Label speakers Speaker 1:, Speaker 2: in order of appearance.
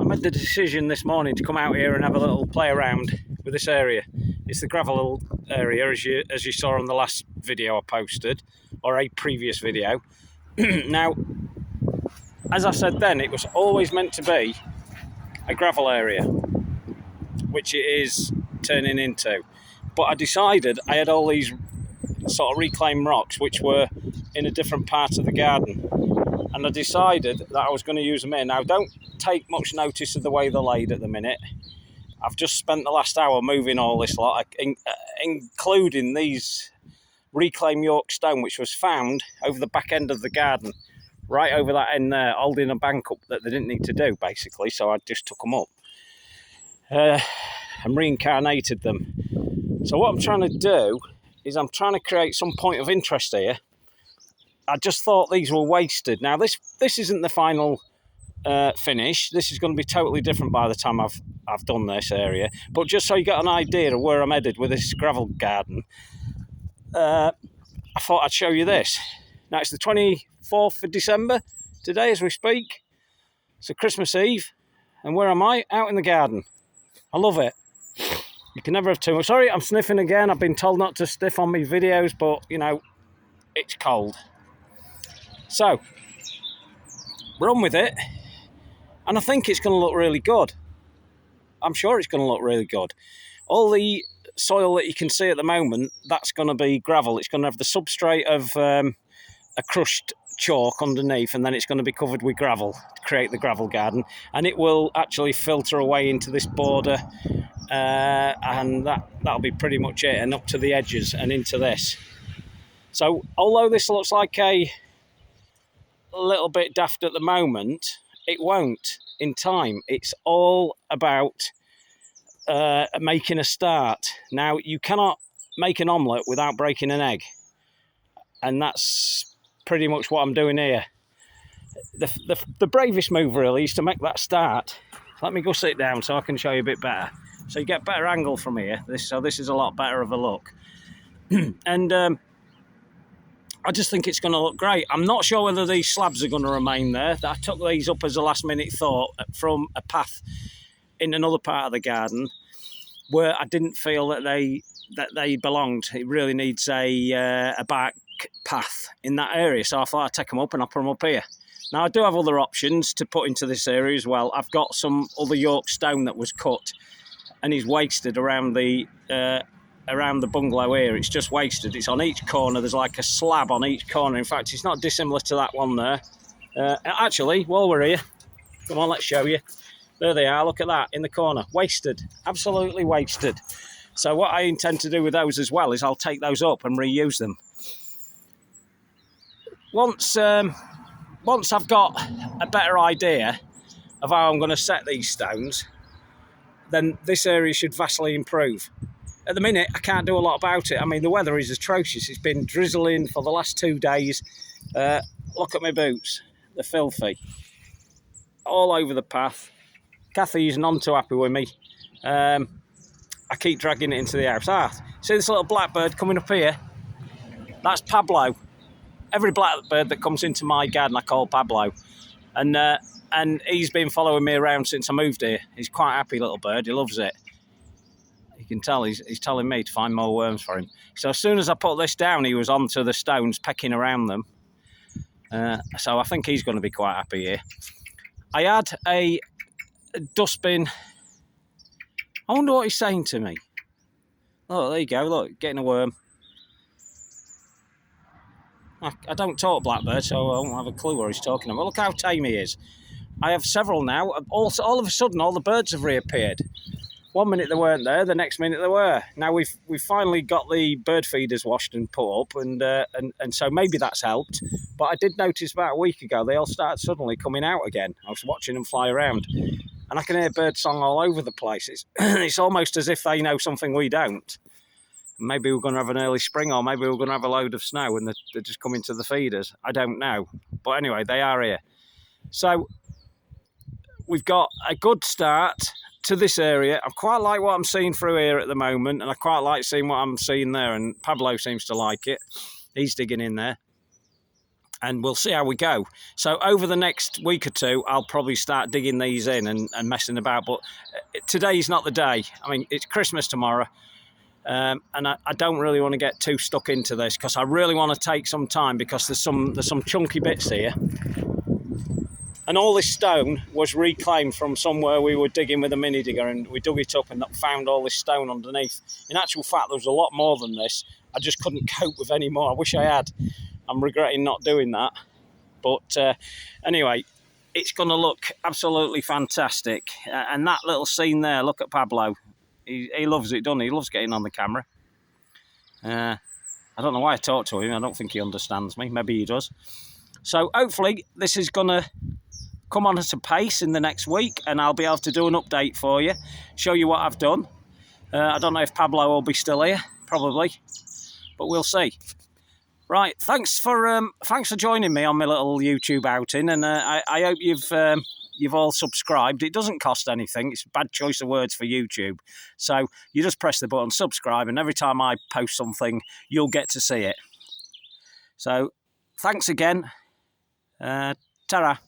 Speaker 1: I made the decision this morning to come out here and have a little play around with this area. It's the gravel area, as you saw on the last video I posted, or a previous video. Now, as I said then, it was always meant to be a gravel area, which it is turning into. But I decided I had all these sort of reclaimed rocks which were in a different part of the garden, and I decided that I was going to use them here. Now, don't take much notice of the way they're laid at the minute. I've just spent the last hour moving all this lot, including these reclaimed York stone, which was found over the back end of the garden, right over that end there, holding a bank up that they didn't need to do, basically. So I just took them up and reincarnated them. So what I'm trying to do is I'm trying to create some point of interest here. I just thought these were wasted. Now, this isn't the final finish. This is going to be totally different by the time I've done this area. But just so you get an idea of where I'm headed with this gravel garden, I thought I'd show you this. Now, it's the 24th of December today as we speak. It's a Christmas Eve. And where am I? Out in the garden. I love it. You can never have too much. Sorry, I'm sniffing again. I've been told not to sniff on my videos, but, you know, it's cold. So, we're on with it. And I think it's going to look really good. I'm sure it's going to look really good. All the soil that you can see at the moment, that's going to be gravel. It's going to have the substrate of a crushed chalk underneath, and then it's going to be covered with gravel to create the gravel garden. And it will actually filter away into this border, and that'll be pretty much it, and up to the edges and into this. So, although this looks like a little bit daft at the moment, it won't in time. It's all about making a start. Now, you cannot make an omelette without breaking an egg, and that's pretty much what I'm doing here. The bravest move really is to make that start. Let me go sit down so I can show you a bit better, so you get a better angle from here. This is a lot better of a look. And I just think it's going to look great. I'm not sure whether these slabs are going to remain there. I took these up as a last minute thought from a path in another part of the garden where I didn't feel that they belonged. It really needs a back path in that area, so I thought I'd take them up and I'll put them up here. Now, I do have other options to put into this area as well. I've got some other York stone that was cut and is wasted around the bungalow here. It's just wasted. It's on each corner. There's like a slab on each corner. In fact, it's not dissimilar to that one there. Actually, while we're here, come on, let's show you. There they are. Look at that in the corner. Wasted. Absolutely wasted. So what I intend to do with those as well is I'll take those up and reuse them. Once I've got a better idea of how I'm going to set these stones, then this area should vastly improve. At the minute, I can't do a lot about it. I mean, the weather is atrocious. It's been drizzling for the last 2 days. Look at my boots. They're filthy. All over the path. Kathy's none too happy with me. I keep dragging it into the house. See this little blackbird coming up here? That's Pablo. Every blackbird that comes into my garden I call Pablo. And he's been following me around since I moved here. He's quite a happy little bird. He loves it. You can tell he's telling me to find more worms for him. So as soon as I put this down, he was onto the stones, pecking around them. So I think he's going to be quite happy here. I had a dustbin. I wonder what he's saying to me. Oh, there you go. Look, getting a worm. I don't talk blackbird, so I won't have a clue what he's talking about. Look how tame he is. I have several now. All of a sudden, all the birds have reappeared. 1 minute they weren't there, the next minute they were. Now we've finally got the bird feeders washed and put up, and so maybe that's helped. But I did notice about a week ago they all started suddenly coming out again. I was watching them fly around, and I can hear bird song all over the place. It's almost as if they know something we don't. Maybe we're going to have an early spring, or maybe we're going to have a load of snow and they're just coming to the feeders. I don't know. But anyway, they are here. So we've got a good start to this area. I quite like what I'm seeing through here at the moment, and I quite like seeing what I'm seeing there, and Pablo seems to like it. He's digging in there. and we'll see how we go. So over the next week or two, I'll probably start digging these in and messing about. But today's not the day. I mean, it's Christmas tomorrow. And I don't really want to get too stuck into this because I really want to take some time, because there's some chunky bits here. And all this stone was reclaimed from somewhere we were digging with a mini digger, and we dug it up and found all this stone underneath. In actual fact, there was a lot more than this. I just couldn't cope with any more. I wish I had. I'm regretting not doing that. But anyway, it's going to look absolutely fantastic. And that little scene there, look at Pablo. He loves it, doesn't he? He loves getting on the camera. I don't know why I talk to him. I don't think he understands me. Maybe he does. So hopefully this is going to come on at a pace in the next week, and I'll be able to do an update for you, show you what I've done. I don't know if Pablo will be still here, probably, but we'll see. Right, thanks for joining me on my little YouTube outing, and I hope you've all subscribed. It doesn't cost anything. It's a bad choice of words for YouTube. So you just press the button, subscribe, and every time I post something, you'll get to see it. So thanks again. Ta-ra.